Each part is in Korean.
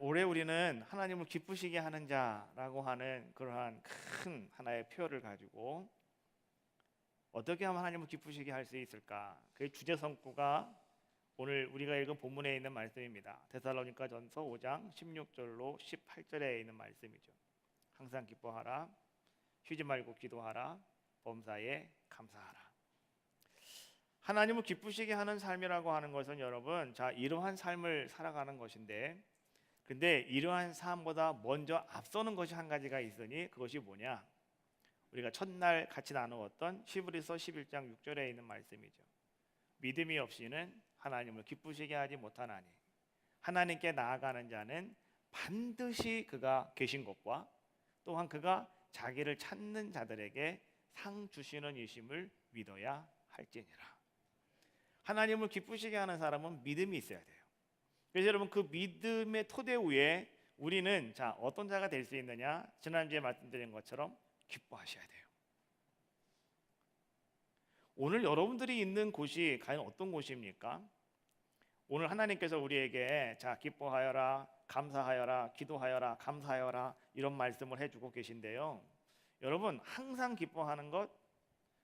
올해 우리는 하나님을 기쁘시게 하는 자라고 하는 그러한 큰 하나의 표어를 가지고 어떻게 하면 하나님을 기쁘시게 할 수 있을까? 그 주제 성구가 오늘 우리가 읽은 본문에 있는 말씀입니다. 데살로니가전서 5장 16절로 18절에 있는 말씀이죠. 항상 기뻐하라, 쉬지 말고 기도하라, 범사에 감사하라. 하나님을 기쁘시게 하는 삶이라고 하는 것은 여러분, 이러한 삶을 살아가는 것인데, 근데 이러한 삶보다 먼저 앞서는 것이 한 가지가 있으니 그것이 뭐냐? 우리가 첫날 같이 나누었던 히브리서 11장 6절에 있는 말씀이죠. 믿음이 없이는 하나님을 기쁘시게 하지 못하나니 하나님께 나아가는 자는 반드시 그가 계신 것과 또한 그가 자기를 찾는 자들에게 상 주시는 이심을 믿어야 할지니라. 하나님을 기쁘시게 하는 사람은 믿음이 있어야 돼요. 그래서 여러분, 그 믿음의 토대 위에 우리는 어떤 자가 될 수 있느냐? 지난주에 말씀드린 것처럼 기뻐하셔야 돼요. 오늘 여러분들이 있는 곳이 과연 어떤 곳입니까? 오늘 하나님께서 우리에게 기뻐하여라, 감사하여라, 기도하여라, 감사하여라 이런 말씀을 해주고 계신데요. 여러분, 항상 기뻐하는 것,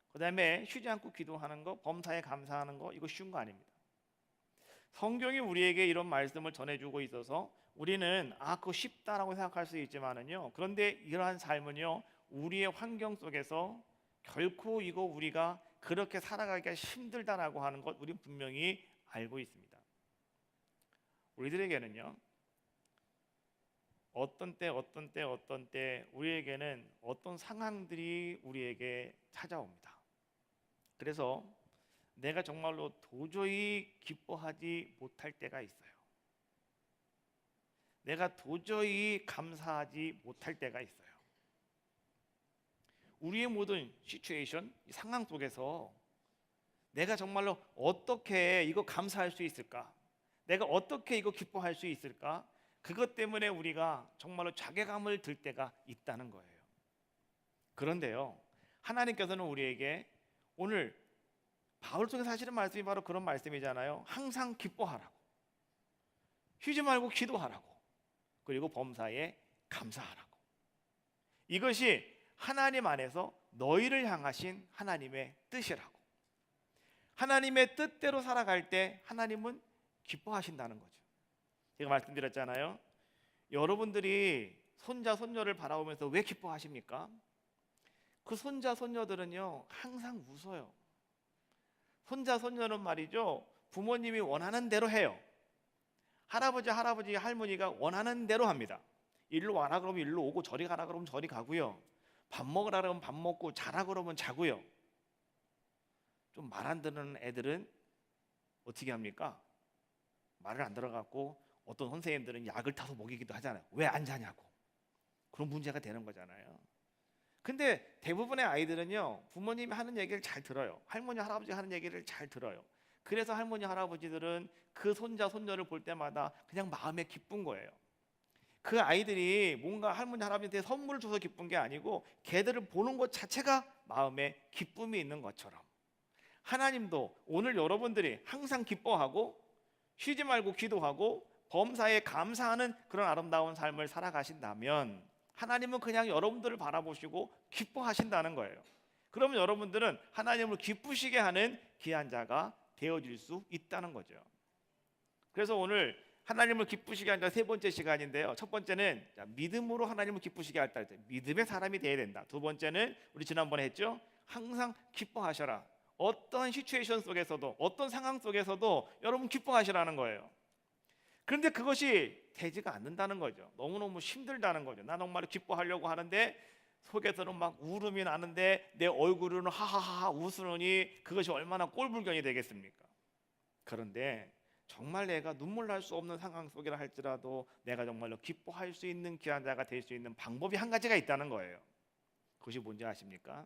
그 다음에 쉬지 않고 기도하는 것, 범사에 감사하는 것, 이거 쉬운 거 아닙니다. 성경이 우리에게 이런 말씀을 전해주고 있어서 우리는 그거 쉽다라고 생각할 수 있지만은요, 그런데 이러한 삶은요, 우리의 환경 속에서 결코 이거 우리가 그렇게 살아가기가 힘들다라고 하는 것 우리 분명히 알고 있습니다. 우리들에게는요, 어떤 때 우리에게는 어떤 상황들이 우리에게 찾아옵니다. 그래서 내가 정말로 도저히 기뻐하지 못할 때가 있어요. 내가 도저히 감사하지 못할 때가 있어요. 우리의 모든 시츄에이션, 상황 속에서 내가 정말로 어떻게 이거 감사할 수 있을까? 내가 어떻게 이거 기뻐할 수 있을까? 그것 때문에 우리가 정말로 자괴감을 들 때가 있다는 거예요. 그런데요, 하나님께서는 우리에게 오늘 바울 속에서 하시는 말씀이 바로 그런 말씀이잖아요. 항상 기뻐하라고, 쉬지 말고 기도하라고, 그리고 범사에 감사하라고. 이것이 하나님 안에서 너희를 향하신 하나님의 뜻이라고. 하나님의 뜻대로 살아갈 때 하나님은 기뻐하신다는 거죠. 제가 말씀드렸잖아요. 여러분들이 손자 손녀를 바라보면서 왜 기뻐하십니까? 그 손자 손녀들은요, 항상 웃어요. 손자 손녀는 말이죠, 부모님이 원하는 대로 해요. 할아버지 할머니가 원하는 대로 합니다. 일로 와라 그러면 일로 오고, 저리 가라 그러면 저리 가고요. 밥 먹으라 그러면 밥 먹고, 자라 그러면 자고요. 좀 말 안 듣는 애들은 어떻게 합니까? 말을 안 들어갖고 어떤 선생님들은 약을 타서 먹이기도 하잖아요. 왜 안 자냐고. 그런 문제가 되는 거잖아요. 근데 대부분의 아이들은요, 부모님이 하는 얘기를 잘 들어요. 할머니 할아버지가 하는 얘기를 잘 들어요. 그래서 할머니 할아버지들은 그 손자 손녀를 볼 때마다 그냥 마음에 기쁜 거예요. 그 아이들이 뭔가 할머니 할아버지한테 선물을 줘서 기쁜 게 아니고 걔들을 보는 것 자체가 마음에 기쁨이 있는 것처럼, 하나님도 오늘 여러분들이 항상 기뻐하고 쉬지 말고 기도하고 범사에 감사하는 그런 아름다운 삶을 살아가신다면 하나님은 그냥 여러분들을 바라보시고 기뻐하신다는 거예요. 그러면 여러분들은 하나님을 기쁘시게 하는 귀한 자가 되어질 수 있다는 거죠. 그래서 오늘 하나님을 기쁘시게 하는 세 번째 시간인데요. 첫 번째는 믿음으로 하나님을 기쁘시게 할 때 믿음의 사람이 되어야 된다. 두 번째는 우리 지난번에 했죠. 항상 기뻐하셔라. 어떤 시츄에이션 속에서도, 어떤 상황 속에서도 여러분 기뻐하시라는 거예요. 그런데 그것이 되지가 않는다는 거죠. 너무너무 힘들다는 거죠. 나 정말 기뻐하려고 하는데 속에서는 막 울음이 나는데 내 얼굴은 하하하 웃으니 그것이 얼마나 꼴불견이 되겠습니까? 그런데 정말 내가 눈물 날 수 없는 상황 속이라 할지라도 내가 정말로 기뻐할 수 있는 귀한 자가 될 수 있는 방법이 한 가지가 있다는 거예요. 그것이 뭔지 아십니까?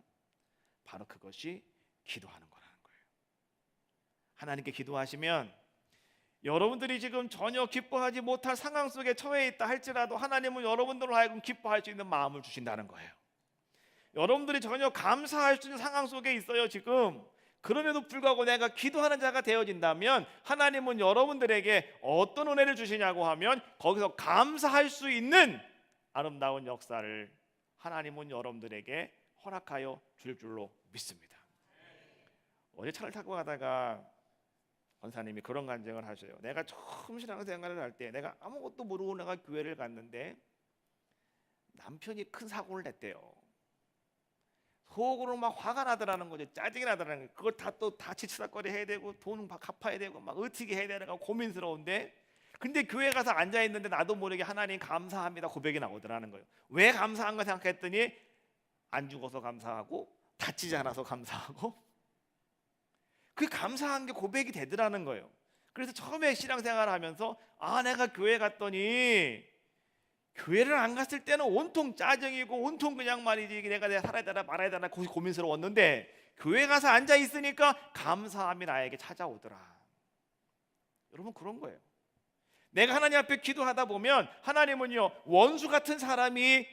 바로 그것이 기도하는 거라는 거예요. 하나님께 기도하시면 여러분들이 지금 전혀 기뻐하지 못할 상황 속에 처해 있다 할지라도 하나님은 여러분들로 하여금 기뻐할 수 있는 마음을 주신다는 거예요. 여러분들이 전혀 감사할 수 있는 상황 속에 있어요 지금. 그럼에도 불구하고 내가 기도하는 자가 되어진다면 하나님은 여러분들에게 어떤 은혜를 주시냐고 하면 거기서 감사할 수 있는 아름다운 역사를 하나님은 여러분들에게 허락하여 줄 줄로 믿습니다. 어제 차를 타고 가다가 권사님이 그런 간증을 하셔요. 내가 처음 신앙생활을 할 때 내가 아무것도 모르고 내가 교회를 갔는데 남편이 큰 사고를 냈대요. 속으로 막 화가 나더라는 거죠. 짜증이 나더라는 거예요. 그걸 다 치치닥거리 해야 되고 돈 갚아야 되고 막 어떻게 해야 되는가 고민스러운데, 근데 교회 가서 앉아 있는데 나도 모르게 하나님 감사합니다 고백이 나오더라는 거예요. 왜 감사한가 생각했더니 안 죽어서 감사하고 다치지 않아서 감사하고, 그 감사한 게 고백이 되더라는 거예요. 그래서 처음에 신앙생활을 하면서 내가 교회 갔더니, 교회를 안 갔을 때는 온통 짜증이고 온통 그냥 말이지 내가 살아야 되나 말아야 되나 고민스러웠는데, 교회 가서 앉아 있으니까 감사함이 나에게 찾아오더라. 여러분, 그런 거예요. 내가 하나님 앞에 기도하다 보면 하나님은요, 원수 같은 사람이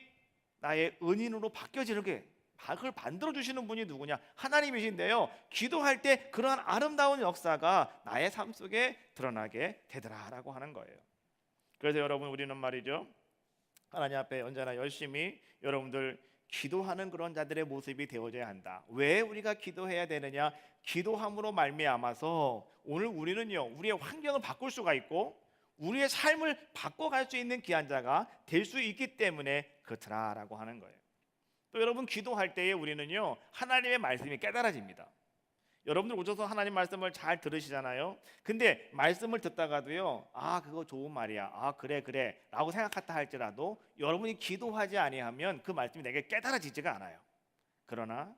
나의 은인으로 바뀌어지는 게, 그걸 만들어 주시는 분이 누구냐? 하나님이신데요, 기도할 때 그러한 아름다운 역사가 나의 삶 속에 드러나게 되더라라고 하는 거예요. 그래서 여러분, 우리는 말이죠, 하나님 앞에 언제나 열심히 여러분들 기도하는 그런 자들의 모습이 되어져야 한다. 왜 우리가 기도해야 되느냐? 기도함으로 말미암아서 오늘 우리는요, 우리의 환경을 바꿀 수가 있고 우리의 삶을 바꿔갈 수 있는 귀한 자가 될 수 있기 때문에 그렇더라라고 하는 거예요. 또 여러분, 기도할 때에 우리는요, 하나님의 말씀이 깨달아집니다. 여러분들 오셔서 하나님 말씀을 잘 들으시잖아요. 근데 말씀을 듣다가도요, 그거 좋은 말이야, 그래 라고 생각했다 할지라도 여러분이 기도하지 아니하면 그 말씀이 내게 깨달아지지가 않아요. 그러나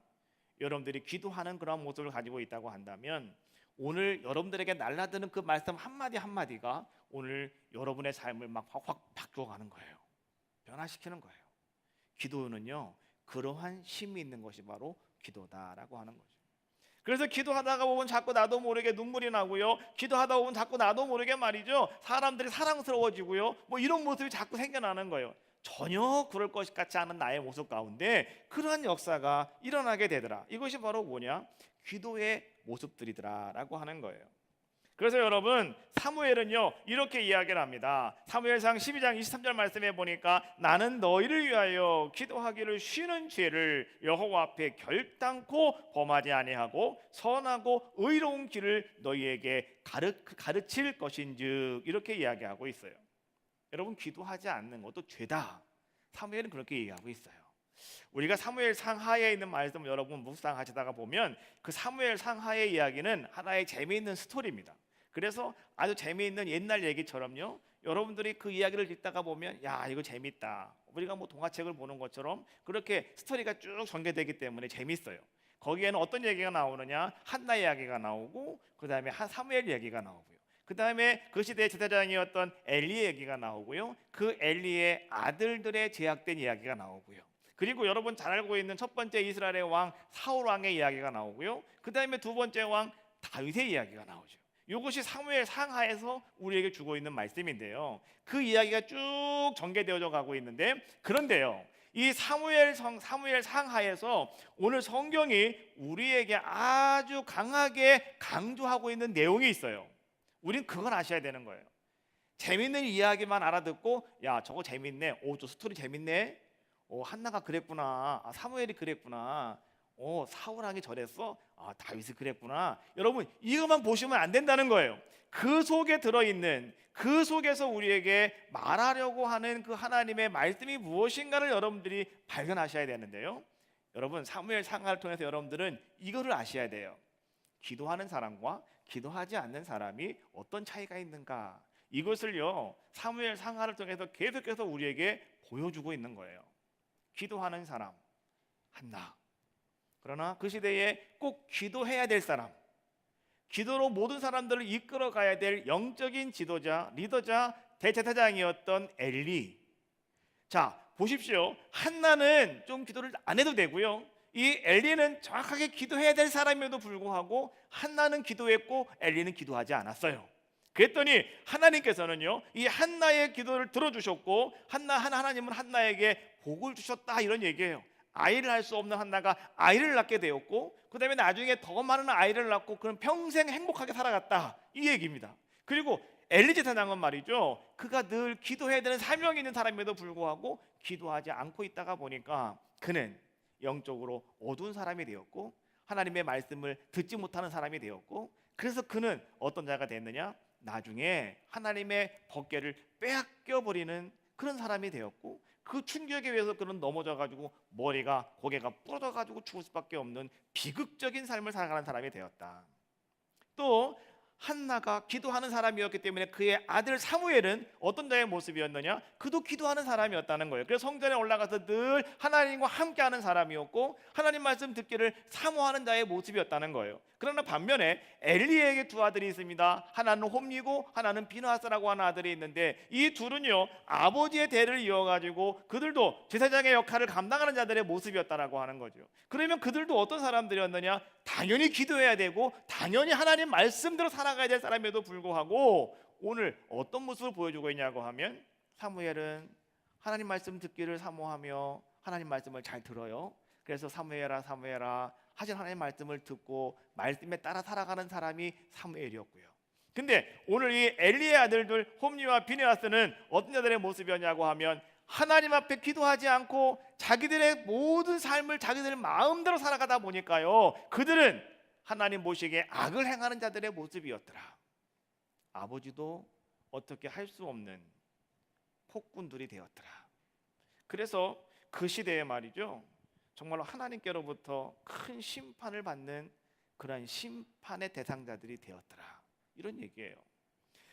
여러분들이 기도하는 그런 모습을 가지고 있다고 한다면 오늘 여러분들에게 날라드는 그 말씀 한마디 한마디가 오늘 여러분의 삶을 막 확 바꿔가는 거예요. 변화시키는 거예요. 기도는요, 그러한 힘이 있는 것이 바로 기도다라고 하는 거죠. 그래서 기도하다가 보면 자꾸 나도 모르게 눈물이 나고요, 기도하다 보면 자꾸 나도 모르게 말이죠, 사람들이 사랑스러워지고요, 뭐 이런 모습이 자꾸 생겨나는 거예요. 전혀 그럴 것 같지 않은 나의 모습 가운데 그러한 역사가 일어나게 되더라. 이것이 바로 뭐냐? 기도의 모습들이더라라고 하는 거예요. 그래서 여러분, 사무엘은요 이렇게 이야기를 합니다. 사무엘상 12장 23절 말씀에 보니까 나는 너희를 위하여 기도하기를 쉬는 죄를 여호와 앞에 결단코 범하지 아니하고 선하고 의로운 길을 너희에게 가르칠 것인즉, 이렇게 이야기하고 있어요. 여러분, 기도하지 않는 것도 죄다. 사무엘은 그렇게 얘기하고 있어요. 우리가 사무엘 상하에 있는 말씀 여러분 묵상하시다가 보면 그 사무엘 상하의 이야기는 하나의 재미있는 스토리입니다. 그래서 아주 재미있는 옛날 얘기처럼요, 여러분들이 그 이야기를 읽다가 보면 야, 이거 재밌다, 우리가 뭐 동화책을 보는 것처럼 그렇게 스토리가 쭉 전개되기 때문에 재밌어요. 거기에는 어떤 얘기가 나오느냐? 한나 이야기가 나오고, 그 다음에 사무엘 얘기가 나오고요, 그 다음에 그 시대의 제사장이었던 엘리 얘기가 나오고요, 그 엘리의 아들들의 제약된 이야기가 나오고요, 그리고 여러분 잘 알고 있는 첫 번째 이스라엘의 왕 사울 왕의 이야기가 나오고요, 그 다음에 두 번째 왕 다윗의 이야기가 나오죠. 이것이 사무엘 상하에서 우리에게 주고 있는 말씀인데요, 그 이야기가 쭉 전개되어져 가고 있는데, 그런데요, 이 사무엘 상하에서 오늘 성경이 우리에게 아주 강하게 강조하고 있는 내용이 있어요. 우린 그걸 아셔야 되는 거예요. 재밌는 이야기만 알아듣고 야, 저거 재밌네, 저 스토리 재밌네, 한나가 그랬구나, 사무엘이 그랬구나, 사울왕이 저랬어, 다윗이 그랬구나. 여러분, 이것만 보시면 안 된다는 거예요. 그 속에 들어있는, 그 속에서 우리에게 말하려고 하는 그 하나님의 말씀이 무엇인가를 여러분들이 발견하셔야 되는데요, 여러분 사무엘 상하를 통해서 여러분들은 이거를 아셔야 돼요. 기도하는 사람과 기도하지 않는 사람이 어떤 차이가 있는가, 이것을요 사무엘 상하를 통해서 계속해서 우리에게 보여주고 있는 거예요. 기도하는 사람 한나, 그러나 그 시대에 꼭 기도해야 될 사람, 기도로 모든 사람들을 이끌어 가야 될 영적인 지도자, 리더자, 대제사장이었던 엘리. 자, 보십시오. 한나는 좀 기도를 안 해도 되고요, 이 엘리는 정확하게 기도해야 될 사람임에도 불구하고 한나는 기도했고 엘리는 기도하지 않았어요. 그랬더니 하나님께서는요 이 한나의 기도를 들어주셨고 하나님은 한나에게 복을 주셨다, 이런 얘기예요. 아이를 할 수 없는 한나가 아이를 낳게 되었고, 그 다음에 나중에 더 많은 아이를 낳고 그는 평생 행복하게 살아갔다, 이 얘기입니다. 그리고 엘리제 사장은 말이죠, 그가 늘 기도해야 되는 사명이 있는 사람임에도 불구하고 기도하지 않고 있다가 보니까 그는 영적으로 어두운 사람이 되었고 하나님의 말씀을 듣지 못하는 사람이 되었고, 그래서 그는 어떤 자가 됐느냐, 나중에 하나님의 법궤를 빼앗겨 버리는 그런 사람이 되었고, 그 충격에 의해서 그는 넘어져 가지고 머리가 고개가 부러져 가지고 죽을 수밖에 없는 비극적인 삶을 살아가는 사람이 되었다. 또 한나가 기도하는 사람이었기 때문에 그의 아들 사무엘은 어떤 자의 모습이었느냐, 그도 기도하는 사람이었다는 거예요. 그래서 성전에 올라가서 늘 하나님과 함께하는 사람이었고 하나님 말씀 듣기를 사모하는 자의 모습이었다는 거예요. 그러나 반면에 엘리에게 두 아들이 있습니다. 하나는 홈리고 하나는 비느하스라고 하는 아들이 있는데, 이 둘은요 아버지의 대를 이어가지고 그들도 제사장의 역할을 감당하는 자들의 모습이었다라고 하는 거죠. 그러면 그들도 어떤 사람들이었느냐, 당연히 기도해야 되고 당연히 하나님 말씀대로 살아가야 될 사람에도 불구하고 오늘 어떤 모습을 보여주고 있냐고 하면, 사무엘은 하나님 말씀 듣기를 사모하며 하나님 말씀을 잘 들어요. 그래서 사무엘아 사무엘아 하신 하나님 말씀을 듣고 말씀에 따라 살아가는 사람이 사무엘이었고요. 근데 오늘 이 엘리의 아들들 홈리와 비느하스는 어떤 자들의 모습이었냐고 하면, 하나님 앞에 기도하지 않고 자기들의 모든 삶을 자기들 마음대로 살아가다 보니까요, 그들은 하나님 보시기에 악을 행하는 자들의 모습이었더라. 아버지도 어떻게 할 수 없는 폭군들이 되었더라. 그래서 그 시대에 말이죠, 정말로 하나님께로부터 큰 심판을 받는 그런 심판의 대상자들이 되었더라, 이런 얘기예요.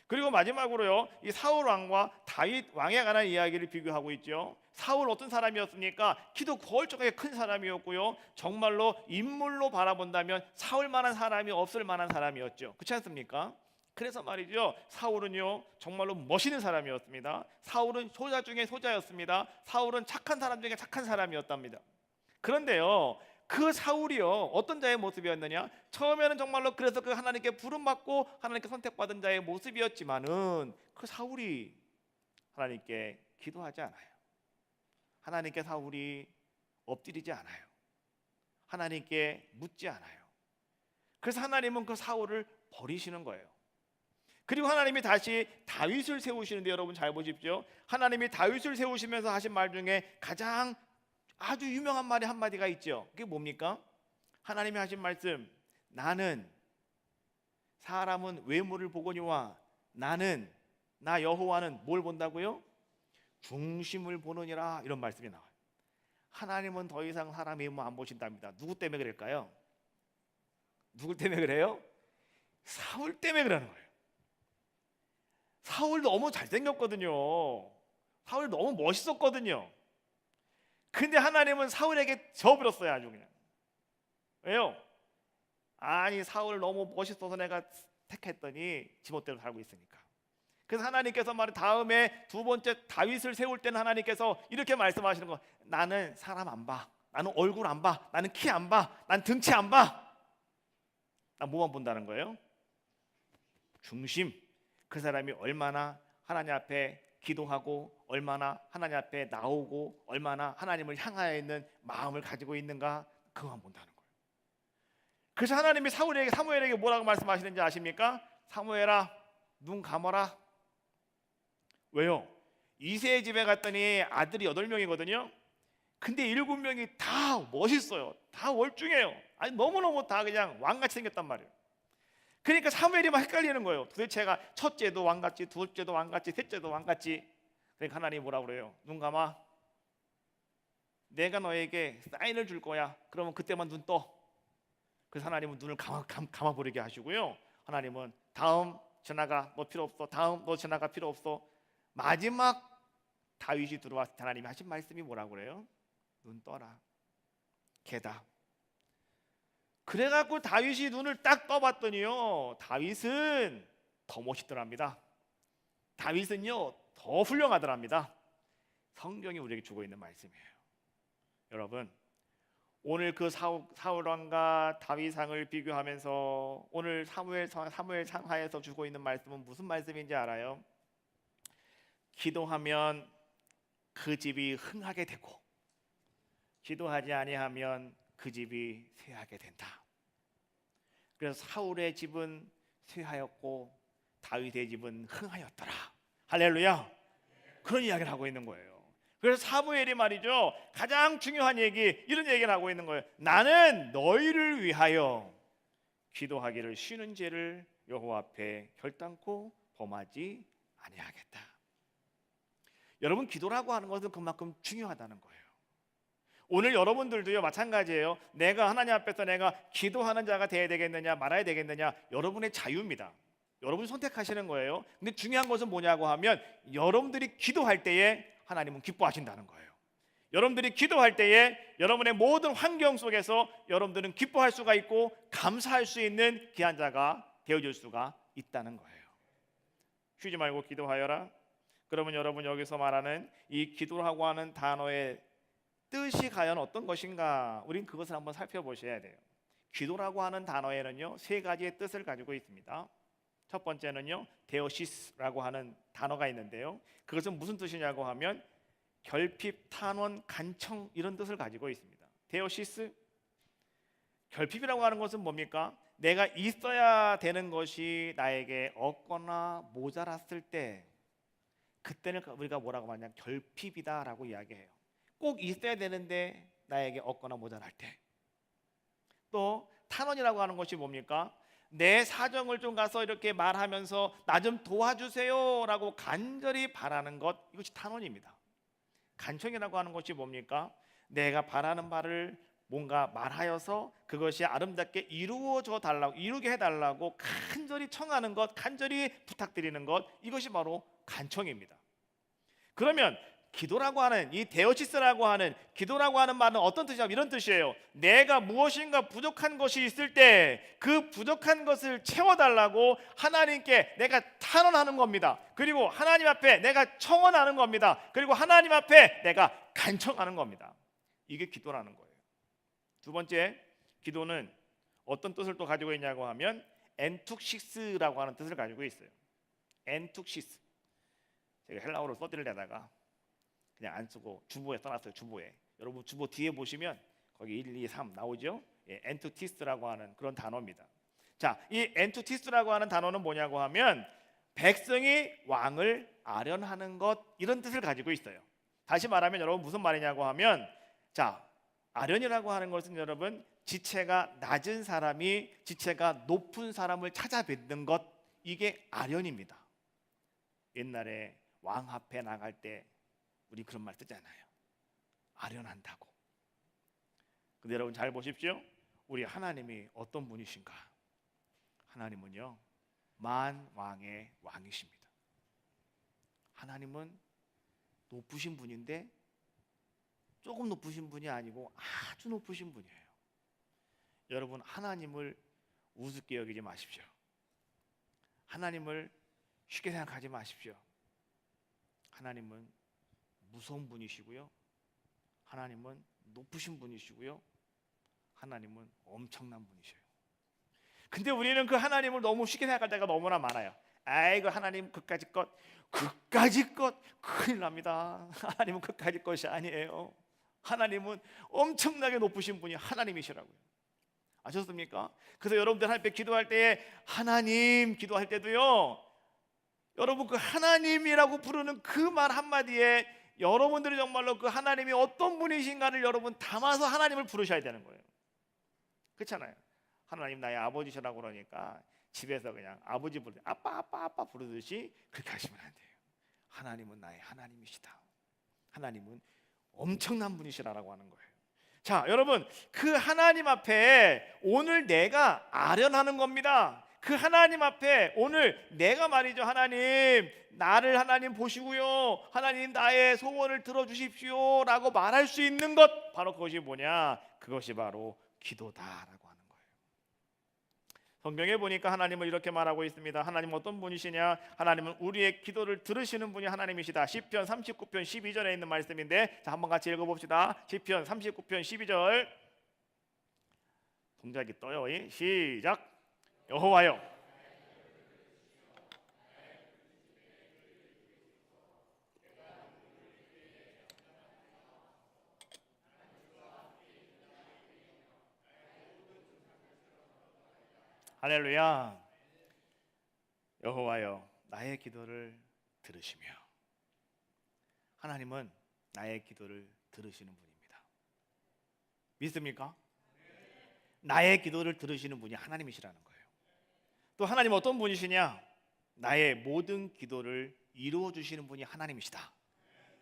그리고 마지막으로요, 이 사울 왕과 다윗 왕에 관한 이야기를 비교하고 있죠. 사울 어떤 사람이었습니까? 키도 거울적하게 큰 사람이었고요, 정말로 인물로 바라본다면 사울만한 사람이 없을 만한 사람이었죠. 그렇지 않습니까? 그래서 말이죠, 사울은요 정말로 멋있는 사람이었습니다. 사울은 소자 중에 소자였습니다. 사울은 착한 사람 중에 착한 사람이었답니다. 그런데요, 그 사울이요 어떤 자의 모습이었느냐, 처음에는 정말로 그래서 그 하나님께 부름받고 하나님께 선택받은 자의 모습이었지만은 그 사울이 하나님께 기도하지 않아요. 하나님께 사울이 엎드리지 않아요. 하나님께 묻지 않아요. 그래서 하나님은 그 사울을 버리시는 거예요. 그리고 하나님이 다시 다윗을 세우시는데, 여러분 잘 보십시오. 하나님이 다윗을 세우시면서 하신 말 중에 가장 아주 유명한 말이 한마디가 있죠. 그게 뭡니까? 하나님이 하신 말씀, 나는, 사람은 외모를 보거니와 나는, 나 여호와는 뭘 본다고요? 중심을 보느니라, 이런 말씀이 나와요. 하나님은 더 이상 사람의 외모 안 보신답니다. 누구 때문에 그럴까요? 누구 때문에 그래요? 사울 때문에 그러는 거예요. 사울 너무 잘생겼거든요. 사울 너무 멋있었거든요. 근데 하나님은 사울에게 져버렸어요, 아주 그냥. 왜요? 아니, 사울 너무 멋있어서 내가 택했더니 지멋대로 살고 있으니까. 그래서 하나님께서 말은 다음에 두 번째 다윗을 세울 때는 하나님께서 이렇게 말씀하시는 거, 나는 사람 안 봐, 나는 얼굴 안 봐, 나는 키 안 봐, 난 등치 안 봐, 난 뭐만 본다는 거예요? 중심. 그 사람이 얼마나 하나님 앞에 기도하고 얼마나 하나님 앞에 나오고 얼마나 하나님을 향하여 있는 마음을 가지고 있는가, 그것만 본다는 거예요. 그래서 하나님이 사무엘에게 뭐라고 말씀하시는지 아십니까? 사무엘아, 눈 감아라. 왜요? 이새의 집에 갔더니 아들이 8명이거든요. 근데 7명이 다 멋있어요. 다 월중해요. 아니 너무너무 다 그냥 왕같이 생겼단 말이에요. 그러니까 사무엘이 막 헷갈리는 거예요. 도대체가 첫째도 왕같이, 둘째도 왕같이, 셋째도 왕같이. 그러니까 하나님이 뭐라 그래요? 눈 감아. 내가 너에게 사인을 줄 거야. 그러면 그때만 눈 떠. 그래서 하나님은 눈을 감아버리게 하시고요, 하나님은 다음 지나가, 너 필요 없어. 다음 너 지나가, 필요 없어. 마지막 다윗이 들어왔을 때 하나님이 하신 말씀이 뭐라고 그래요? 눈 떠라. 개다. 그래갖고 다윗이 눈을 딱 떠봤더니요, 다윗은 더 멋있더랍니다. 다윗은요 더 훌륭하더랍니다. 성경이 우리에게 주고 있는 말씀이에요. 여러분, 오늘 그 사울 왕과 다윗왕을 비교하면서 오늘 사무엘 상하에서 주고 있는 말씀은 무슨 말씀인지 알아요? 기도하면 그 집이 흥하게 되고, 기도하지 아니하면 그 집이 쇠하게 된다. 그래서 사울의 집은 쇠하였고 다윗의 집은 흥하였더라. 할렐루야. 그런 이야기를 하고 있는 거예요. 그래서 사무엘이 말이죠, 가장 중요한 얘기, 이런 얘기를 하고 있는 거예요. 나는 너희를 위하여 기도하기를 쉬는 죄를 여호와 앞에 결단코 범하지 아니하겠다. 여러분, 기도라고 하는 것은 그만큼 중요하다는 거예요. 오늘 여러분들도요, 마찬가지예요. 내가 하나님 앞에서 내가 기도하는 자가 되어야 되겠느냐 말아야 되겠느냐, 여러분의 자유입니다. 여러분이 선택하시는 거예요. 근데 중요한 것은 뭐냐고 하면, 여러분들이 기도할 때에 하나님은 기뻐하신다는 거예요. 여러분들이 기도할 때에 여러분의 모든 환경 속에서 여러분들은 기뻐할 수가 있고 감사할 수 있는 귀한 자가 되어줄 수가 있다는 거예요. 쉬지 말고 기도하여라. 그러면 여러분, 여기서 말하는 이 기도라고 하는 단어의 뜻이 과연 어떤 것인가, 우린 그것을 한번 살펴보셔야 돼요. 기도라고 하는 단어에는요, 세 가지의 뜻을 가지고 있습니다. 첫 번째는요, 데오시스라고 하는 단어가 있는데요, 그것은 무슨 뜻이냐고 하면 결핍, 탄원, 간청, 이런 뜻을 가지고 있습니다. 데오시스, 결핍이라고 하는 것은 뭡니까? 내가 있어야 되는 것이 나에게 없거나 모자랐을 때, 그때는 우리가 뭐라고 하냐, 결핍이다라고 이야기해요. 꼭 있어야 되는데 나에게 없거나 모자랄 때. 또 탄원이라고 하는 것이 뭡니까? 내 사정을 좀 가서 이렇게 말하면서 나 좀 도와주세요 라고 간절히 바라는 것, 이것이 탄원입니다. 간청이라고 하는 것이 뭡니까? 내가 바라는 바를 뭔가 말하여서 그것이 아름답게 이루어져 달라고, 이루게 해달라고 간절히 청하는 것, 간절히 부탁드리는 것, 이것이 바로 간청입니다. 그러면 기도라고 하는, 이 데오시스라고 하는, 기도라고 하는 말은 어떤 뜻이냐면 이런 뜻이에요. 내가 무엇인가 부족한 것이 있을 때 그 부족한 것을 채워달라고 하나님께 내가 탄원하는 겁니다. 그리고 하나님 앞에 내가 청원하는 겁니다. 그리고 하나님 앞에 내가 간청하는 겁니다. 이게 기도라는 거예요. 두 번째, 기도는 어떤 뜻을 또 가지고 있냐고 하면 엔툭시스라고 하는 뜻을 가지고 있어요. 엔툭시스. 제가 헬라어로 써드리려다가 그냥 안 쓰고 주보에 써놨어요. 주보에. 여러분, 주보 뒤에 보시면 거기 1, 2, 3 나오죠? 예, 엔투티스라고 하는 그런 단어입니다. 자, 이 엔투티스라고 하는 단어는 뭐냐고 하면 백성이 왕을 아련하는 것, 이런 뜻을 가지고 있어요. 다시 말하면 여러분, 무슨 말이냐고 하면, 자, 아련이라고 하는 것은 여러분, 지체가 낮은 사람이 지체가 높은 사람을 찾아뵙는 것, 이게 아련입니다. 옛날에 왕 앞에 나갈 때 우리 그런 말 쓰잖아요. 아련한다고. 근데 여러분 잘 보십시오. 우리 하나님이 어떤 분이신가? 하나님은요, 만왕의 왕이십니다. 하나님은 높으신 분인데 조금 높으신 분이 아니고 아주 높으신 분이에요. 여러분, 하나님을 우습게 여기지 마십시오. 하나님을 쉽게 생각하지 마십시오. 하나님은 무서운 분이시고요, 하나님은 높으신 분이시고요, 하나님은 엄청난 분이셔요. 근데 우리는 그 하나님을 너무 쉽게 생각할 때가 너무나 많아요. 아이고, 하나님 그까짓 것 큰일 납니다. 하나님은 그까짓 것이 아니에요. 하나님은 엄청나게 높으신 분이 하나님이시라고요. 아셨습니까? 그래서 여러분들 하나님 앞에 기도할 때에, 하나님 기도할 때도요, 여러분 그 하나님이라고 부르는 그 말 한마디에 여러분들이 정말로 그 하나님이 어떤 분이신가를 여러분 담아서 하나님을 부르셔야 되는 거예요. 그렇잖아요. 하나님 나의 아버지시라고 그러니까 집에서 그냥 아버지 부르듯이 아빠 부르듯이 그렇게 하시면 안 돼요. 하나님은 나의 하나님이시다. 하나님은 엄청난 분이시라고 하는 거예요. 자, 여러분, 그 하나님 앞에 오늘 내가 아련하는 겁니다. 그 하나님 앞에 오늘 내가 말이죠, 하나님 나를 하나님 보시고요, 하나님 나의 소원을 들어주십시오 라고 말할 수 있는 것, 바로 그것이 뭐냐? 그것이 바로 기도다라고 하는 거예요. 성경에 보니까 하나님은 이렇게 말하고 있습니다. 하나님은 어떤 분이시냐? 하나님은 우리의 기도를 들으시는 분이 하나님이시다. 시편 39편 12절에 있는 말씀인데, 자, 한번 같이 읽어봅시다. 시편 39편 12절. 동작이 떠요. 시작. 여호와여, 할렐루야. 여호와여, 나의 기도를 들으시며. 하나님은 나의 기도를 들으시는 분입니다. 믿습니까? 나의 기도를 들으시는 분이 하나님이시라는 거예요. 또 하나님 어떤 분이시냐? 나의 모든 기도를 이루어 주시는 분이 하나님이시다.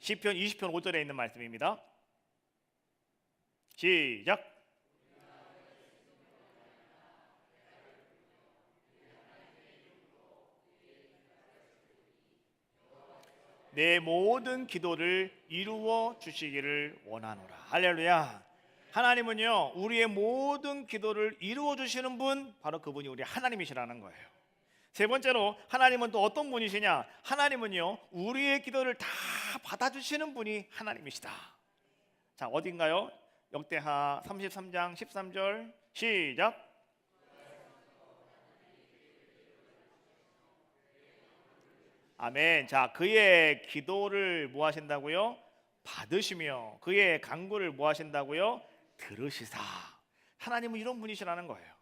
시편 20편 5절에 있는 말씀입니다. 시작. 내 모든 기도를 이루어 주시기를 원하노라. 할렐루야. 하나님은요, 우리의 모든 기도를 이루어 주시는 분, 바로 그분이 우리 하나님이시라는 거예요. 세 번째로 하나님은 또 어떤 분이시냐? 하나님은요, 우리의 기도를 다 받아주시는 분이 하나님이시다. 자, 어딘가요? 역대하 33장 13절 시작. 아멘. 자, 그의 기도를 뭐 하신다고요? 받으시며 그의 간구를 뭐 하신다고요? 들으시사. 하나님은 이런 분이시라는 거예요.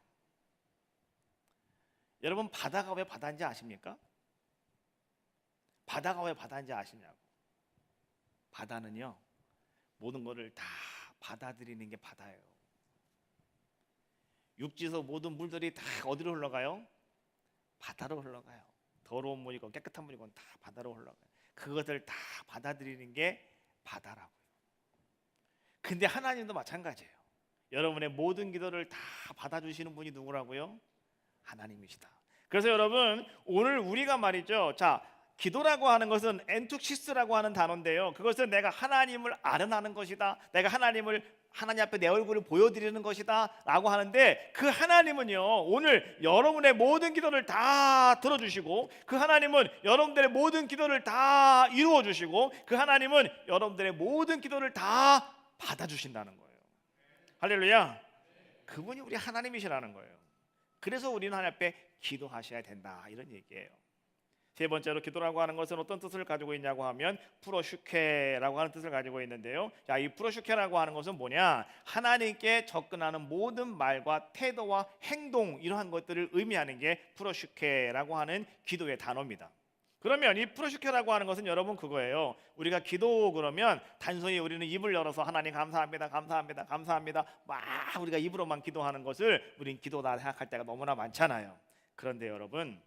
여러분, 바다가 왜 바다인지 아십니까? 바다가 왜 바다인지 아시냐고. 바다는요, 모든 것을 다 받아들이는 게 바다예요. 육지에서 모든 물들이 다 어디로 흘러가요? 바다로 흘러가요. 더러운 물이건 깨끗한 물이건 다 바다로 흘러가요. 그것을 다 받아들이는 게 바다라고요. 근데 하나님도 마찬가지예요. 여러분의 모든 기도를 다 받아주시는 분이 누구라고요? 하나님이시다. 그래서 여러분, 오늘 우리가 말이죠, 자, 기도라고 하는 것은 엔투시스라고 하는 단어인데요, 그것은 내가 하나님을 아련하는 것이다, 내가 하나님 앞에 내 얼굴을 보여드리는 것이다 라고 하는데, 그 하나님은요, 오늘 여러분의 모든 기도를 다 들어주시고, 그 하나님은 여러분들의 모든 기도를 다 이루어 주시고, 그 하나님은 여러분들의 모든 기도를 다 받아주신다는 거예요. 할렐루야. 그분이 우리 하나님이시라는 거예요. 그래서 우리는 하나님 앞에 기도하셔야 된다, 이런 얘기예요. 세 번째로 기도라고 하는 것은 어떤 뜻을 가지고 있냐고 하면 프로슈케라고 하는 뜻을 가지고 있는데요, 자, 이 프로슈케라고 하는 것은 뭐냐? 하나님께 접근하는 모든 말과 태도와 행동, 이러한 것들을 의미하는 게 프로슈케라고 하는 기도의 단어입니다. 그러면 이 프로슈케라고 하는 것은 여러분 그거예요. 우리가 기도 그러면 단순히 우리는 입을 열어서 하나님 감사합니다, 감사합니다, 감사합니다 막 우리가 입으로만 기도하는 것을 우린 기도다 생각할 때가 너무나 많잖아요. 그런데 여러분,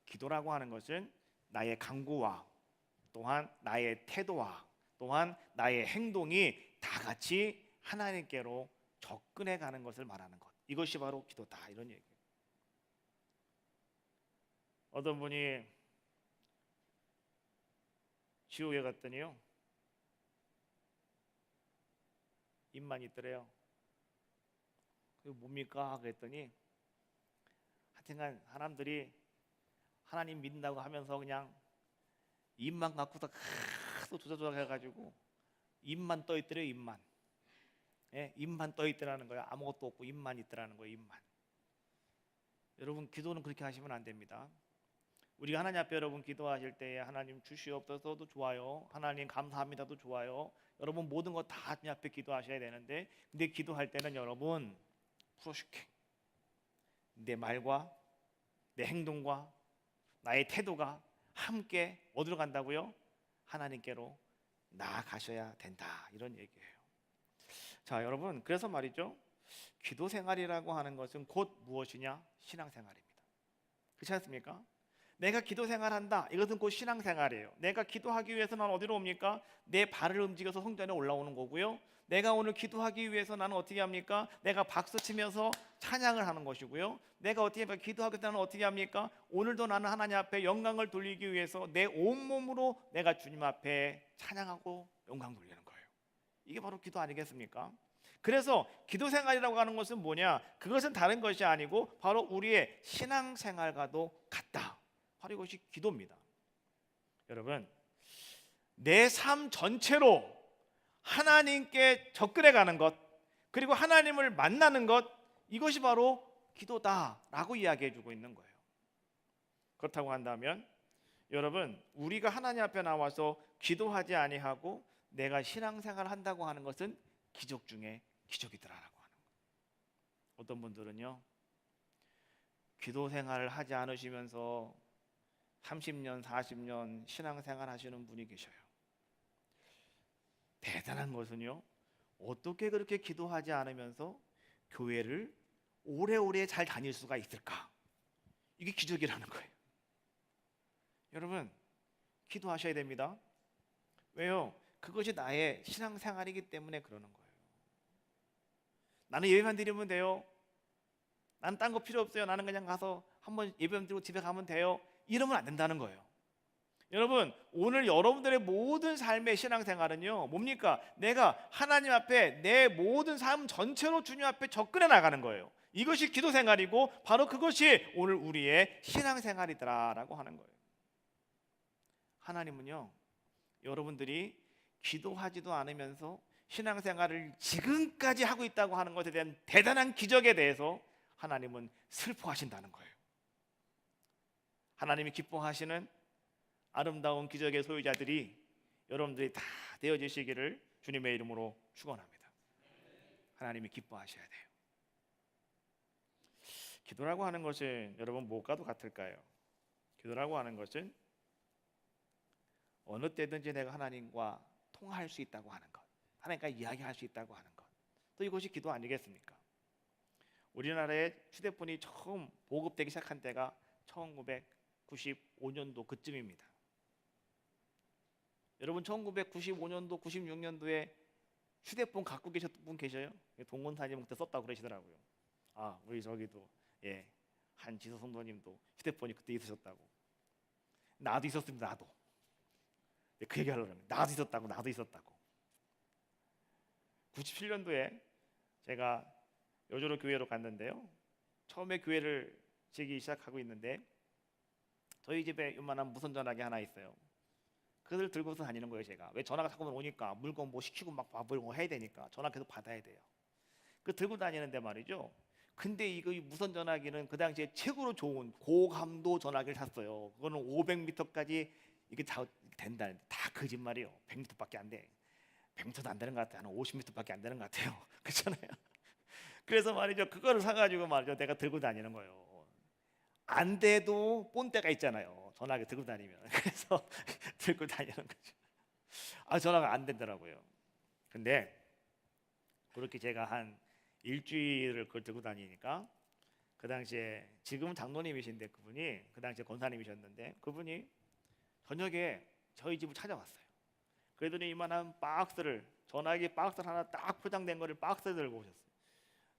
기도라고 하는 것은 나의 간구와 또한 나의 태도와 또한 나의 행동이 다 같이 하나님께로 접근해 가는 것을 말하는 것, 이것이 바로 기도다, 이런 얘기예요. 어떤 분이 지옥에 갔더니요, 입만 있더래요. 그게 뭡니까? 그랬더니 하여튼간 사람들이 하나님 믿는다고 하면서 그냥 입만 갖고서 또 조작조작 해가지고 입만 떠 있더래요. 입만. 예, 입만 떠 있더라는 거예요. 아무것도 없고 입만 있더라는 거예요. 입만. 여러분, 기도는 그렇게 하시면 안 됩니다. 우리가 하나님 앞에 여러분 기도하실 때에 하나님 주시옵소서도 좋아요, 하나님 감사합니다도 좋아요. 여러분 모든 거 다 하나님 앞에 기도하셔야 되는데, 근데 기도할 때는 여러분 프로슈케, 내 말과 내 행동과 나의 태도가 함께 어디로 간다고요? 하나님께로 나아가셔야 된다, 이런 얘기예요. 자, 여러분, 그래서 말이죠, 기도 생활이라고 하는 것은 곧 무엇이냐? 신앙생활입니다. 그렇지 않습니까? 내가 기도 생활한다, 이것은 곧 신앙생활이에요. 내가 기도하기 위해서 난 어디로 옵니까? 내 발을 움직여서 성전에 올라오는 거고요. 내가 오늘 기도하기 위해서 나는 어떻게 합니까? 내가 박수 치면서 찬양을 하는 것이고요. 내가 어떻게 기도하기 위해서 나는 어떻게 합니까? 오늘도 나는 하나님 앞에 영광을 돌리기 위해서 내 온몸으로 내가 주님 앞에 찬양하고 영광 돌리는 거예요. 이게 바로 기도 아니겠습니까? 그래서 기도 생활이라고 하는 것은 뭐냐? 그것은 다른 것이 아니고 바로 우리의 신앙생활과도 같다. 바로 이것이 기도입니다. 여러분, 내 삶 전체로 하나님께 접근해 가는 것, 그리고 하나님을 만나는 것, 이것이 바로 기도다라고 이야기해 주고 있는 거예요. 그렇다고 한다면 여러분, 우리가 하나님 앞에 나와서 기도하지 아니하고 내가 신앙생활을 한다고 하는 것은 기적 중에 기적이더라라고 하는 거예요. 어떤 분들은요, 기도 생활을 하지 않으시면서 30년, 40년 신앙생활 하시는 분이 계셔요. 대단한 것은요, 어떻게 그렇게 기도하지 않으면서 교회를 오래오래 잘 다닐 수가 있을까? 이게 기적이라는 거예요. 여러분, 기도하셔야 됩니다. 왜요? 그것이 나의 신앙생활이기 때문에 그러는 거예요. 나는 예배만 드리면 돼요. 나는 딴 거 필요 없어요. 나는 그냥 가서 한번 예배만 드리고 집에 가면 돼요. 이러면 안 된다는 거예요. 여러분, 오늘 여러분들의 모든 삶의 신앙생활은요, 뭡니까? 내가 하나님 앞에 내 모든 삶 전체로 주님 앞에 접근해 나가는 거예요. 이것이 기도 생활이고 바로 그것이 오늘 우리의 신앙생활이더라라고 하는 거예요. 하나님은요, 여러분들이 기도하지도 않으면서 신앙생활을 지금까지 하고 있다고 하는 것에 대한 대단한 기적에 대해서 하나님은 슬퍼하신다는 거예요. 하나님이 기뻐하시는 아름다운 기적의 소유자들이 여러분들이 다 되어지시기를 주님의 이름으로 축원합니다. 하나님이 기뻐하셔야 돼요. 기도라고 하는 것은 여러분 무엇과도 같을까요? 기도라고 하는 것은 어느 때든지 내가 하나님과 통화할 수 있다고 하는 것, 하나님과 이야기할 수 있다고 하는 것, 또 이것이 기도 아니겠습니까? 우리나라에 휴대폰이 처음 보급되기 시작한 때가 1995년도 그쯤입니다. 여러분, 1995년도, 96년도에 휴대폰 갖고 계셨던 분 계셔요? 동원사님 그때 썼다고 그러시더라고요. 아, 우리 저기도 한지수 성도님도 휴대폰이 그때 있으셨다고. 나도 있었습니다. 나도. 그 얘기하려고 합니다. 나도 있었다고. 97년도에 제가 여주로 교회로 갔는데요. 처음에 교회를 지기 시작하고 있는데 저희 집에 요만한 무선 전화기 하나 있어요. 그걸 들고서 다니는 거예요. 제가 왜 전화가 자꾸만 오니까 물건 뭐 시키고 막 바쁘고 해야 되니까 전화 계속 받아야 돼요. 그 들고 다니는데 말이죠. 근데 이거 무선 전화기는 그 당시에 최고로 좋은 고감도 전화기를 샀어요. 그거는 500m까지 이게 다 된다는데 다 거짓말이에요. 100m밖에 안 돼. 100m도 안 되는 것 같아요. 한 50m밖에 안 되는 것 같아요. 그렇잖아요. 그래서 말이죠. 그거를 사가지고 말이죠. 내가 들고 다니는 거예요. 안 돼도 본때가 있잖아요. 전화기 들고 다니면. 그래서 들고 다니는 거죠. 아, 전화가 안 되더라고요. 근데 그렇게 제가 한 일주일을 그걸 들고 다니니까 그 당시에 지금은 장로님이신데 그분이 그 당시에 권사님이셨는데 그분이 저녁에 저희 집을 찾아왔어요. 그러더니 이만한 박스를 전화기 박스 하나 딱 포장된 거를 박스에 들고 오셨어요.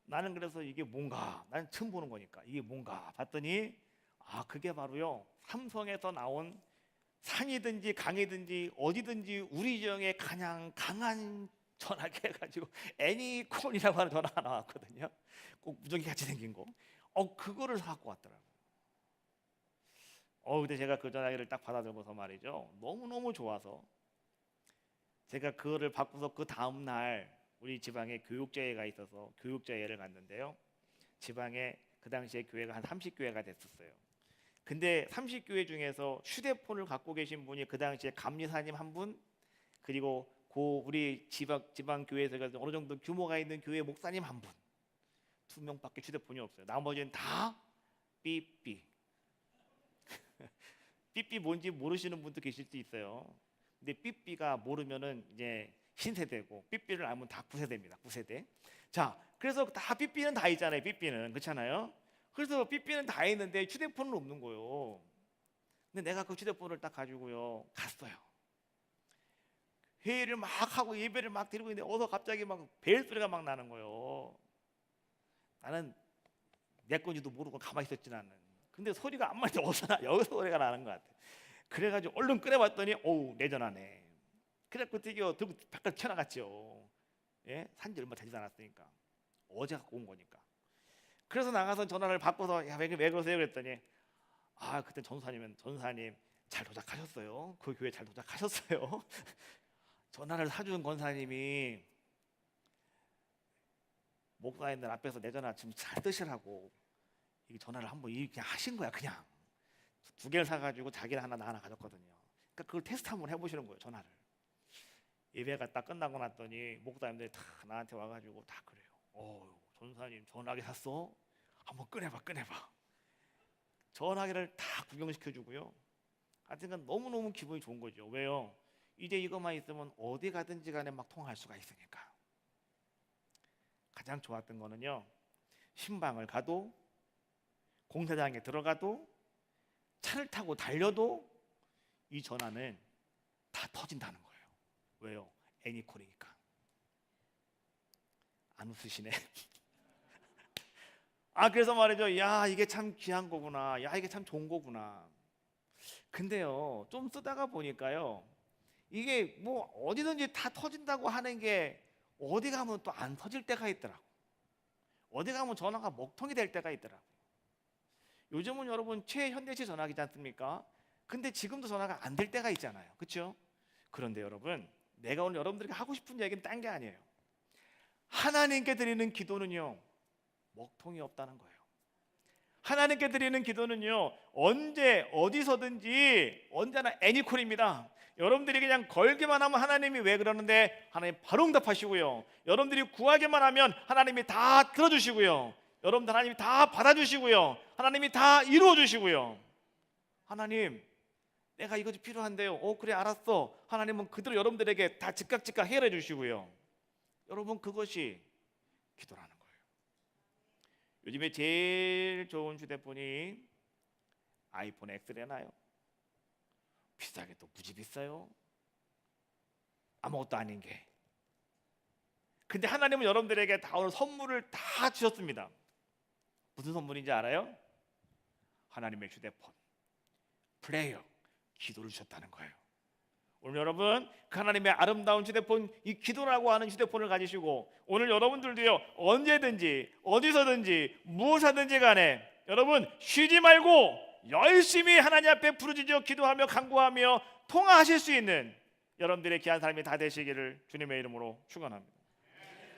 나는 그래서 이게 뭔가 나는 처음 보는 거니까 이게 뭔가 봤더니 아, 그게 바로요 삼성에서 나온 산이든지 강이든지 어디든지 우리 지역에 가장 강한 전화기 해가지고 애니콘이라고 하는 전화가 나왔거든요. 꼭 무전기 같이 생긴 거. 그거를 사갖고 왔더라고요. 근데 제가 그 전화기를 딱 받아들고서 말이죠. 너무너무 좋아서 제가 그거를 받고서 그 다음 날 우리 지방에 교육제회가 있어서 교육제회를 갔는데요. 지방에 그 당시에 교회가 한 30교회가 됐었어요. 근데 30교회 중에서 휴대폰을 갖고 계신 분이 그 당시에 감리사님 한 분, 그리고 우리 지방 교회에서 어느 정도 규모가 있는 교회 목사님 한 분, 2명밖에 휴대폰이 없어요. 나머지는 다 삐삐. 삐삐 뭔지 모르시는 분도 계실 수 있어요. 근데 삐삐가 모르면은 이제 신세대고 삐삐를 알면 다 9세대입니다. 9세대. 자, 그래서 다 삐삐는 다 있잖아요. 삐삐는 그렇잖아요. 그래서 삐삐는 다 있는데 휴대폰은 없는 거예요. 근데 내가 그 휴대폰을 딱 가지고요 갔어요. 회의를 막 하고 예배를 막 드리고 있는데 어서 갑자기 막 벨 소리가 막 나는 거예요. 나는 내 건지도 모르고 가만히 있었지 나는. 근데 소리가 안 맞는데 어디서 여기서 소리가 나는 것 같아. 그래가지고 얼른 꺼내봤더니 내 전화네. 그래갖고 드디어 들고 바깥 튀어나갔죠. 산지 얼마 되지도 않았으니까. 어제 갖고 온 거니까. 그래서 나가서 전화를 바꿔서 왜 그러세요? 그랬더니 그때 전사님 잘 도착하셨어요. 그 교회 잘 도착하셨어요. 전화를 사준 권사님이 목사님들 앞에서 내 전화 지금 잘 뜨시라고 이 전화를 한번 이렇게 하신 거야. 그냥 두 개를 사가지고 자기를 하나 나 하나 가졌거든요. 그러니까 그걸 테스트 한번 해보시는 거예요. 전화를. 예배가 딱 끝나고 났더니 목사님들이 다 나한테 와가지고 다 그래요. 전사님 전화기 샀어? 한번 꺼내봐. 전화기를 다 구경시켜주고요. 하여튼 너무너무 기분이 좋은 거죠. 왜요? 이제 이것만 있으면 어디 가든지 간에 막 통화할 수가 있으니까. 가장 좋았던 거는요, 신방을 가도 공사장에 들어가도 차를 타고 달려도 이 전화는 다 터진다는 거예요. 왜요? 애니콜이니까. 안 웃으시네. 그래서 말이죠. 야, 이게 참 귀한 거구나. 야, 이게 참 좋은 거구나. 근데요, 좀 쓰다가 보니까요, 이게 뭐 어디든지 다 터진다고 하는 게 어디 가면 또 안 터질 때가 있더라고. 어디 가면 전화가 먹통이 될 때가 있더라고. 요즘은 여러분 최현대식 전화기지 않습니까? 근데 지금도 전화가 안 될 때가 있잖아요. 그렇죠? 그런데 여러분, 내가 오늘 여러분들에게 하고 싶은 얘기는 딴 게 아니에요. 하나님께 드리는 기도는요, 먹통이 없다는 거예요. 하나님께 드리는 기도는요, 언제 어디서든지 언제나 애니콜입니다. 여러분들이 그냥 걸기만 하면 하나님이 왜 그러는데 하나님 바로 응답하시고요. 여러분들이 구하기만 하면 하나님이 다 들어주시고요. 여러분들 하나님이 다 받아주시고요. 하나님이 다 이루어주시고요. 하나님, 내가 이거 좀 필요한데요. 그래, 알았어. 하나님은 그대로 여러분들에게 다 즉각 해결해 주시고요. 여러분, 그것이 기도라는 거예요. 요즘에 제일 좋은 휴대폰이 아이폰 X래나요? 비싸게 또 무지 비싸요. 아무것도 아닌 게. 근데 하나님은 여러분들에게 다 오늘 선물을 다 주셨습니다. 무슨 선물인지 알아요? 하나님의 휴대폰, 플레이어, 기도를 주셨다는 거예요. 오늘 여러분, 그 하나님의 아름다운 휴대폰, 이 기도라고 하는 휴대폰을 가지시고 오늘 여러분들도요, 언제든지 어디서든지 무엇하든지 간에 여러분 쉬지 말고 열심히 하나님 앞에 부르짖어 기도하며 간구하며 통화하실 수 있는 여러분들의 귀한 삶이 다 되시기를 주님의 이름으로 축원합니다.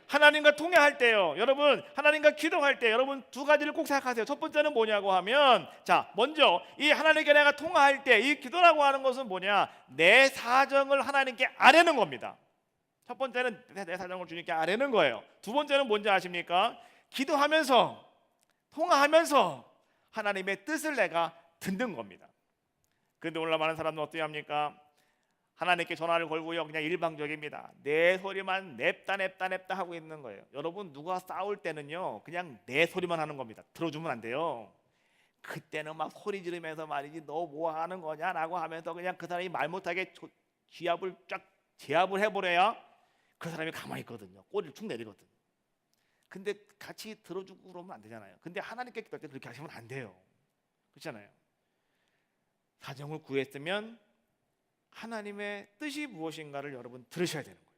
하나님과 통화할 때요, 여러분, 하나님과 기도할 때 여러분 두 가지를 꼭 생각하세요. 첫 번째는 뭐냐고 하면, 자, 먼저 이 하나님께 내가 통화할 때 이 기도라고 하는 것은 뭐냐? 내 사정을 하나님께 아뢰는 겁니다. 첫 번째는 내 사정을 주님께 아뢰는 거예요. 두 번째는 뭔지 아십니까? 기도하면서 통화하면서 하나님의 뜻을 내가 듣는 겁니다. 그런데 오늘 많은 사람은 어떻게 합니까? 하나님께 전화를 걸고요, 그냥 일방적입니다. 내 소리만 냅다 하고 있는 거예요. 여러분, 누가 싸울 때는요, 그냥 내 소리만 하는 겁니다. 들어주면 안 돼요. 그때는 막 소리 지르면서 말이지, 너 뭐 하는 거냐라고 하면서 그냥 그 사람이 말 못하게 기압을 쫙 제압을 해버려야 그 사람이 가만히 있거든요. 꼬리를 축 내리거든. 근데 같이 들어주고 그러면 안 되잖아요. 근데 하나님께 기도할 때 그렇게 하시면 안 돼요. 그렇잖아요. 사정을 구했으면 하나님의 뜻이 무엇인가를 여러분 들으셔야 되는 거예요.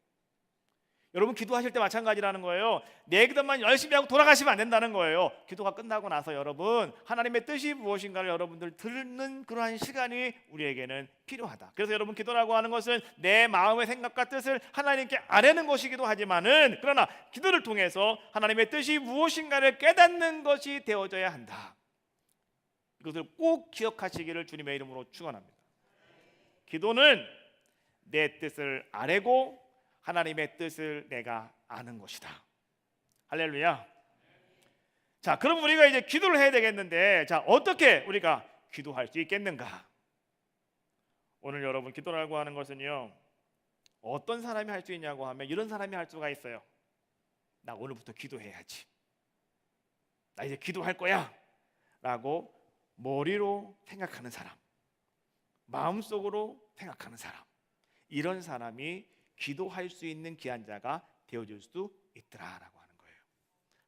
여러분 기도하실 때 마찬가지라는 거예요. 내 기도만 열심히 하고 돌아가시면 안 된다는 거예요. 기도가 끝나고 나서 여러분 하나님의 뜻이 무엇인가를 여러분들 듣는 그러한 시간이 우리에게는 필요하다. 그래서 여러분 기도라고 하는 것은 내 마음의 생각과 뜻을 하나님께 아뢰는 것이기도 하지만은, 그러나 기도를 통해서 하나님의 뜻이 무엇인가를 깨닫는 것이 되어져야 한다. 이것을 꼭 기억하시기를 주님의 이름으로 축원합니다. 기도는 내 뜻을 아뢰고 하나님의 뜻을 내가 아는 것이다. 할렐루야. 자, 그럼 우리가 이제 기도를 해야 되겠는데, 자, 어떻게 우리가 기도할 수 있겠는가? 오늘 여러분 기도라고 하는 것은요, 어떤 사람이 할 수 있냐고 하면 이런 사람이 할 수가 있어요. 나 오늘부터 기도해야지, 나 이제 기도할 거야 라고 머리로 생각하는 사람, 마음속으로 생각하는 사람, 이런 사람이 기도할 수 있는 귀한 자가 되어줄 수 있더라라고 하는 거예요.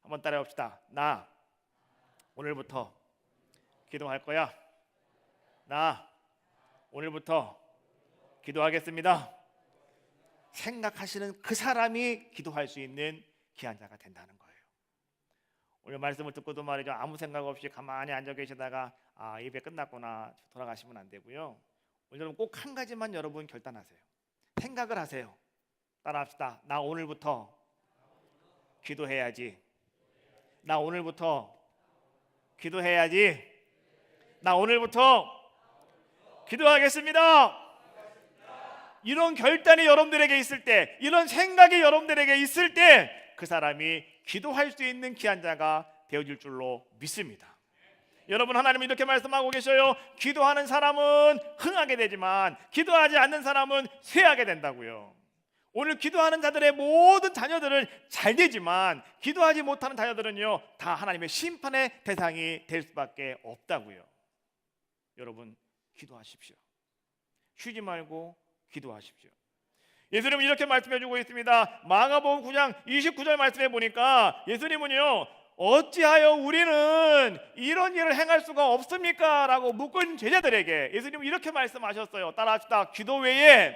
한번 따라해 봅시다. 나 오늘부터 기도할 거야. 나 오늘부터 기도하겠습니다. 생각하시는 그 사람이 기도할 수 있는 귀한 자가 된다는 거예요. 오늘 말씀을 듣고도 말이죠, 아무 생각 없이 가만히 앉아 계시다가 예배 끝났구나 돌아가시면 안 되고요. 오늘은 꼭 한 가지만 여러분 결단하세요. 생각을 하세요. 따라합시다. 나 오늘부터 기도해야지. 나 오늘부터 기도해야지. 나 오늘부터 기도하겠습니다. 이런 결단이 여러분들에게 있을 때, 이런 생각이 여러분들에게 있을 때 그 사람이 기도할 수 있는 귀한 자가 되어질 줄로 믿습니다. 여러분, 하나님은 이렇게 말씀하고 계셔요. 기도하는 사람은 흥하게 되지만 기도하지 않는 사람은 쇠하게 된다고요. 오늘 기도하는 자들의 모든 자녀들은 잘 되지만 기도하지 못하는 자녀들은요, 다 하나님의 심판의 대상이 될 수밖에 없다고요. 여러분, 기도하십시오. 쉬지 말고 기도하십시오. 예수님은 이렇게 말씀해 주고 있습니다. 마가복음 9장 29절 말씀해 보니까 예수님은요, 어찌하여 우리는 이런 일을 행할 수가 없습니까? 라고 묻고 있는 제자들에게 예수님은 이렇게 말씀하셨어요. 따라합시다. 기도 외에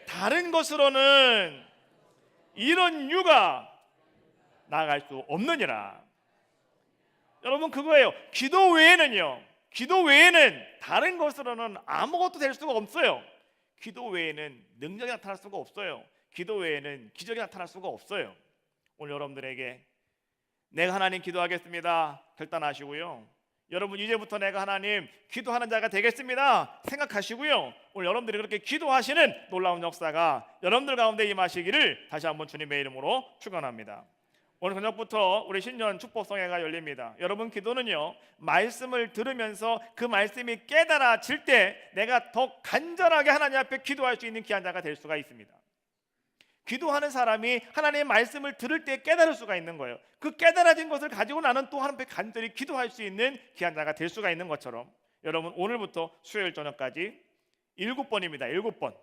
다른 것으로는 이런 유가 나아갈 수 없느니라. 여러분, 그거예요. 기도 외에는 다른 것으로는 아무것도 될 수가 없어요. 기도 외에는 능력이 나타날 수가 없어요. 기도 외에는 기적이 나타날 수가 없어요. 오늘 여러분들에게 내가 하나님 기도하겠습니다 결단하시고요, 여러분 이제부터 내가 하나님 기도하는 자가 되겠습니다 생각하시고요, 오늘 여러분들이 그렇게 기도하시는 놀라운 역사가 여러분들 가운데 임하시기를 다시 한번 주님의 이름으로 축원합니다. 오늘 저녁부터 우리 신년 축복성회가 열립니다. 여러분, 기도는요, 말씀을 들으면서 그 말씀이 깨달아질 때 내가 더 간절하게 하나님 앞에 기도할 수 있는 귀한 자가 될 수가 있습니다. 기도하는 사람이 하나님의 말씀을 들을 때 깨달을 수가 있는 거예요. 그 깨달아진 것을 가지고 나는 또 하나님 앞에 간절히 기도할 수 있는 귀한 자가 될 수가 있는 것처럼, 여러분 오늘부터 수요일 저녁까지 7번입니다. 7번,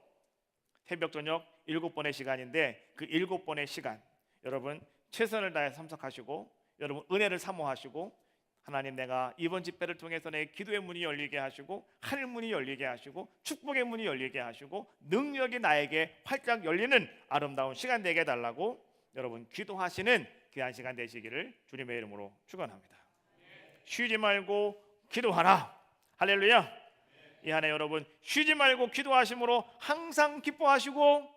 새벽 저녁 7번의 시간인데 그 7번의 시간 여러분 최선을 다해 참석하시고, 여러분 은혜를 사모하시고, 하나님 내가 이번 집회를 통해서 내 기도의 문이 열리게 하시고, 하늘 문이 열리게 하시고, 축복의 문이 열리게 하시고, 능력이 나에게 활짝 열리는 아름다운 시간 되게 해달라고 여러분 기도하시는 귀한 시간 되시기를 주님의 이름으로 축원합니다. 쉬지 말고 기도하라. 할렐루야. 이 한 해 여러분 쉬지 말고 기도하심으로 항상 기뻐하시고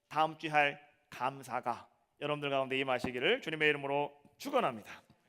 다음 주에 할 감사가 여러분들 가운데 임하시기를 주님의 이름으로 축원합니다.